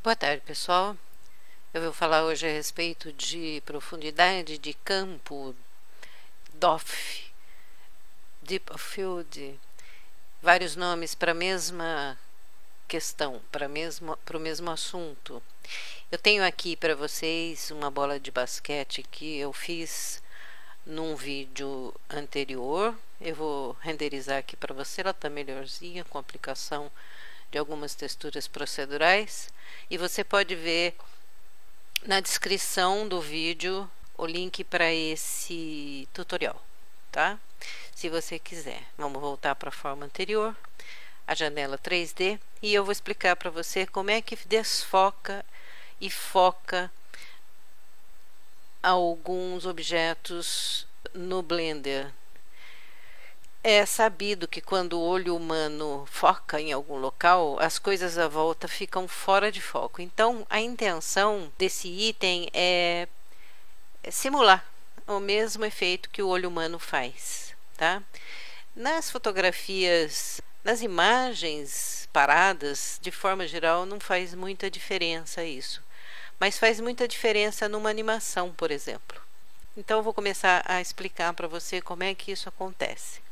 Boa tarde, pessoal. Eu vou falar hoje a respeito de profundidade de campo, DOF, Deep of Field, vários nomes para a mesma questão, para o mesmo assunto. Eu tenho aqui para vocês uma bola de basquete que eu fiz num vídeo anterior. Eu vou renderizar aqui para você, ela está melhorzinha com a aplicação de algumas texturas procedurais, e você pode ver na descrição do vídeo o link para esse tutorial, tá? Se você quiser. Vamos voltar para a forma anterior, a janela 3D, e eu vou explicar para você como é que desfoca e foca alguns objetos no Blender. É sabido que quando o olho humano foca em algum local, as coisas à volta ficam fora de foco. Então, a intenção desse item é simular o mesmo efeito que o olho humano faz, tá? Nas fotografias, nas imagens paradas, de forma geral, não faz muita diferença isso. Mas faz muita diferença numa animação, por exemplo. Então, eu vou começar a explicar para você como é que isso acontece.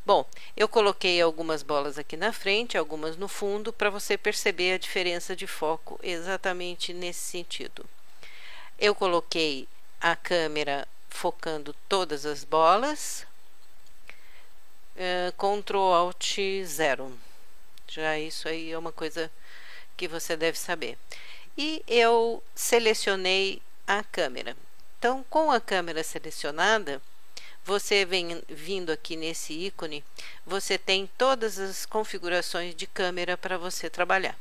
Bom, eu coloquei algumas bolas aqui na frente, algumas no fundo, para você perceber a diferença de foco exatamente nesse sentido. Eu coloquei a câmera focando todas as bolas, Ctrl Alt 0. Já isso aí é uma coisa que você deve saber. E eu selecionei a câmera. Então, com a câmera selecionada, você vem vindo aqui nesse ícone, você tem todas as configurações de câmera para você trabalhar.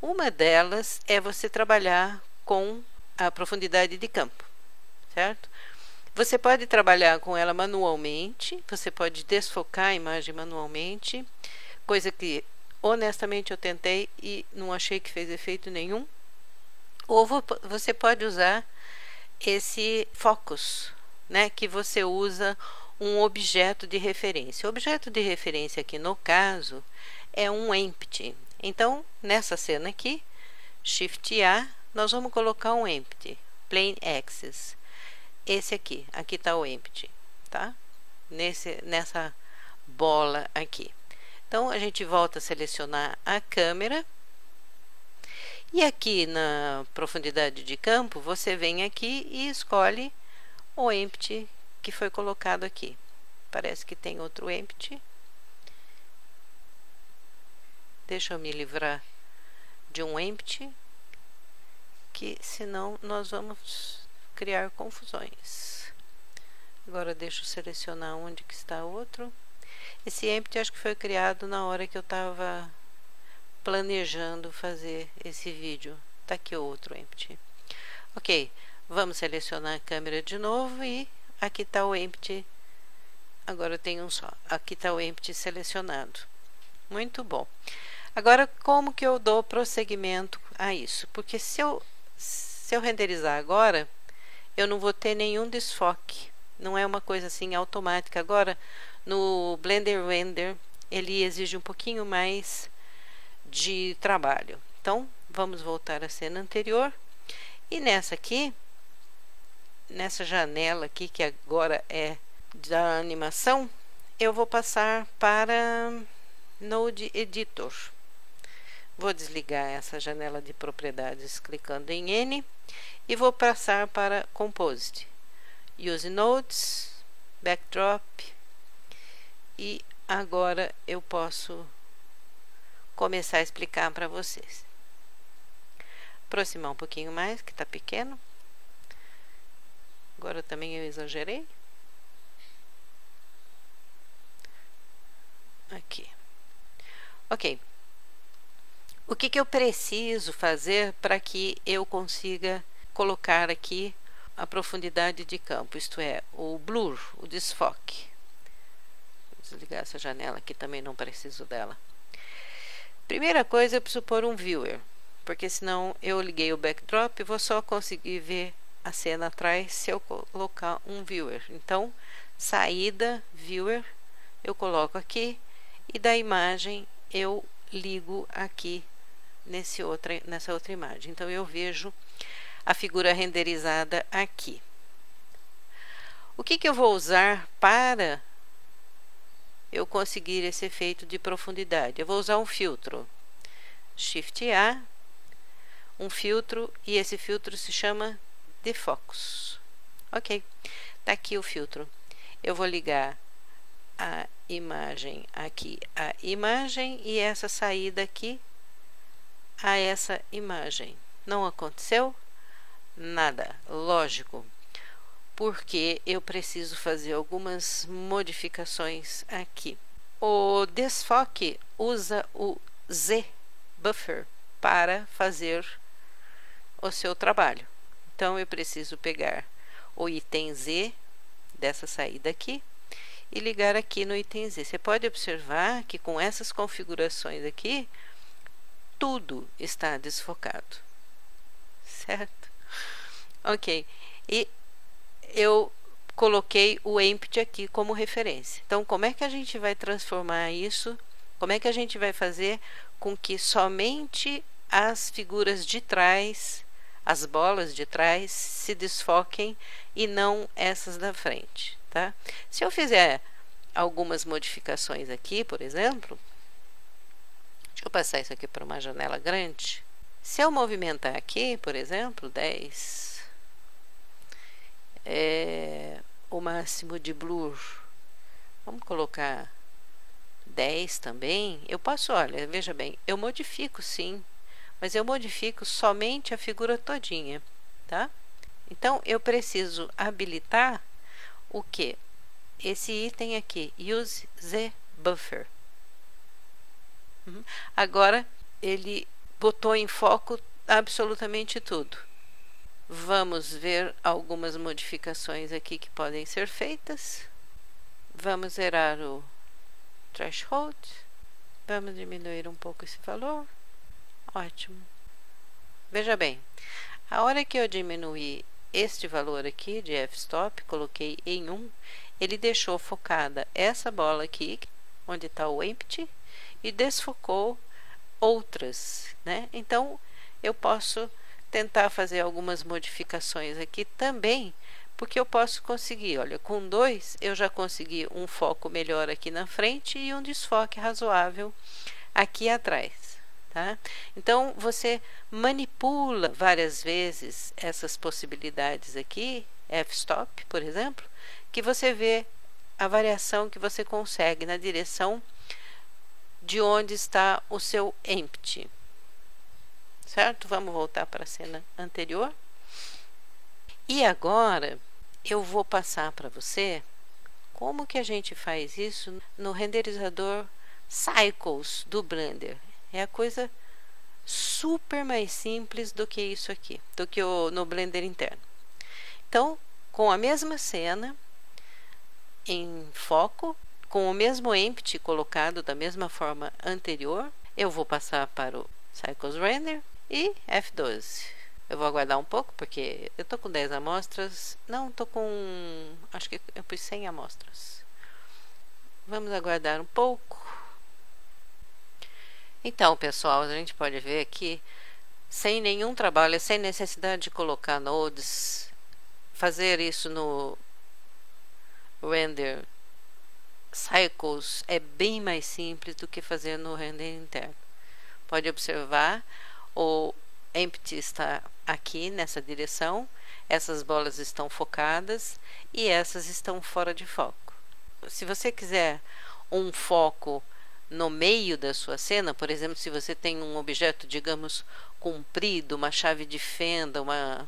Uma delas é você trabalhar com a profundidade de campo, certo? Você pode trabalhar com ela manualmente, você pode desfocar a imagem manualmente, coisa que honestamente eu tentei e não achei que fez efeito nenhum. Ou você pode usar esse focus, né, que você usa um objeto de referência. O objeto de referência aqui, no caso, é um empty. Então, nessa cena aqui, Shift A, nós vamos colocar um empty, Plane Axis. Esse aqui está o empty, tá? Nessa bola aqui. Então, a gente volta a selecionar a câmera. E aqui na profundidade de campo, você vem aqui e escolhe o empty que foi colocado aqui. Parece que tem outro empty. Deixa eu me livrar de um empty, que senão nós vamos criar confusões. Agora deixa eu selecionar onde que está outro. Esse empty acho que foi criado na hora que eu estava planejando fazer esse vídeo. Tá aqui outro empty. Ok. Vamos selecionar a câmera de novo e aqui está o empty. Agora eu tenho um só. Aqui está o empty selecionado. Muito bom. Agora, como que eu dou prosseguimento a isso? Porque se eu renderizar agora, eu não vou ter nenhum desfoque. Não é uma coisa assim automática. Agora, no Blender Render, ele exige um pouquinho mais de trabalho. Então, vamos voltar à cena anterior. E nessa aqui, nessa janela aqui, que agora é da animação, eu vou passar para Node Editor. Vou desligar essa janela de propriedades clicando em N e vou passar para Composite. Use Nodes, Backdrop, e agora eu posso começar a explicar para vocês. Aproximar um pouquinho mais, que está pequeno. Agora também eu exagerei. Aqui. Ok. O que eu preciso fazer para que eu consiga colocar aqui a profundidade de campo? Isto é, o blur, o desfoque. Vou desligar essa janela aqui, também não preciso dela. Primeira coisa, eu preciso pôr um viewer, porque senão eu liguei o backdrop e vou só conseguir ver a cena atrás se eu colocar um viewer. Então, saída, viewer, eu coloco aqui, e da imagem eu ligo aqui nessa outra imagem. Então, eu vejo a figura renderizada aqui. O que eu vou usar para eu conseguir esse efeito de profundidade? Eu vou usar um filtro. Shift A, um filtro, e esse filtro se chama Defocus. Ok, tá aqui o filtro. Eu vou ligar a imagem aqui, a imagem, e essa saída aqui a essa imagem. Não aconteceu nada, lógico, porque eu preciso fazer algumas modificações aqui. O desfoque usa o Z Buffer para fazer o seu trabalho. Então, eu preciso pegar o item Z dessa saída aqui e ligar aqui no item Z. Você pode observar que com essas configurações aqui, tudo está desfocado, certo? Ok, e eu coloquei o empty aqui como referência. Então, como é que a gente vai transformar isso? Como é que a gente vai fazer com que somente as figuras de trás, as bolas de trás, se desfoquem e não essas da frente, tá? Se eu fizer algumas modificações aqui, por exemplo, deixa eu passar isso aqui para uma janela grande. Se eu movimentar aqui, por exemplo, 10, o máximo de blur, vamos colocar 10 também, eu posso, olha, veja bem, eu modifico sim, mas eu modifico somente a figura todinha, tá? Então, eu preciso habilitar o que? Esse item aqui, Use Z Buffer. Agora, ele botou em foco absolutamente tudo. Vamos ver algumas modificações aqui que podem ser feitas. Vamos zerar o threshold. Vamos diminuir um pouco esse valor. Ótimo. Veja bem, a hora que eu diminuir este valor aqui de f-stop, coloquei em 1, ele deixou focada essa bola aqui, onde está o empty, e desfocou outras, né? Então, eu posso tentar fazer algumas modificações aqui também, porque eu posso conseguir, olha, com 2 eu já consegui um foco melhor aqui na frente e um desfoque razoável aqui atrás, tá? Então, você manipula várias vezes essas possibilidades aqui, f-stop, por exemplo, que você vê a variação que você consegue na direção de onde está o seu empty, certo? Vamos voltar para a cena anterior. E agora, eu vou passar para você como que a gente faz isso no renderizador Cycles do Blender. É a coisa super mais simples do que isso aqui, do que no Blender interno. Então, com a mesma cena, em foco, com o mesmo empty colocado da mesma forma anterior, eu vou passar para o Cycles Render e F12. Eu vou aguardar um pouco, porque eu tô com 10 amostras. Não, tô com... acho que eu pus 100 amostras. Vamos aguardar um pouco. Então, pessoal, a gente pode ver aqui, sem nenhum trabalho, sem necessidade de colocar nodes, fazer isso no Render Cycles é bem mais simples do que fazer no render interno. Pode observar, o empty está aqui nessa direção, essas bolas estão focadas e essas estão fora de foco. Se você quiser um foco no meio da sua cena, por exemplo, se você tem um objeto, digamos, comprido, uma chave de fenda, uma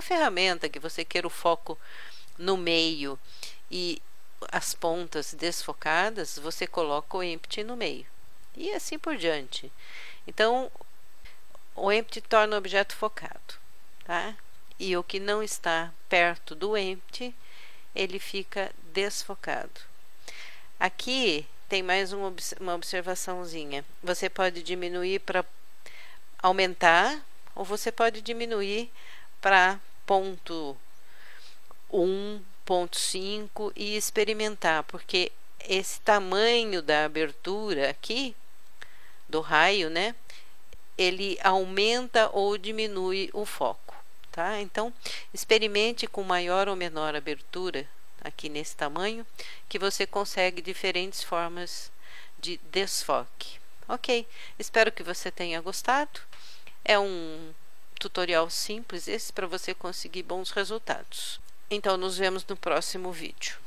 ferramenta que você queira o foco no meio e as pontas desfocadas, você coloca o empty no meio e assim por diante. Então, o empty torna o objeto focado, tá? E o que não está perto do empty, ele fica desfocado. Aqui tem mais uma observaçãozinha. Você pode diminuir para aumentar, ou você pode diminuir para ponto 1, ponto 5 e experimentar, porque esse tamanho da abertura aqui, do raio, né, ele aumenta ou diminui o foco, tá? Então, experimente com maior ou menor abertura aqui nesse tamanho, que você consegue diferentes formas de desfoque. Ok, espero que você tenha gostado. É um tutorial simples esse para você conseguir bons resultados. Então, nos vemos no próximo vídeo.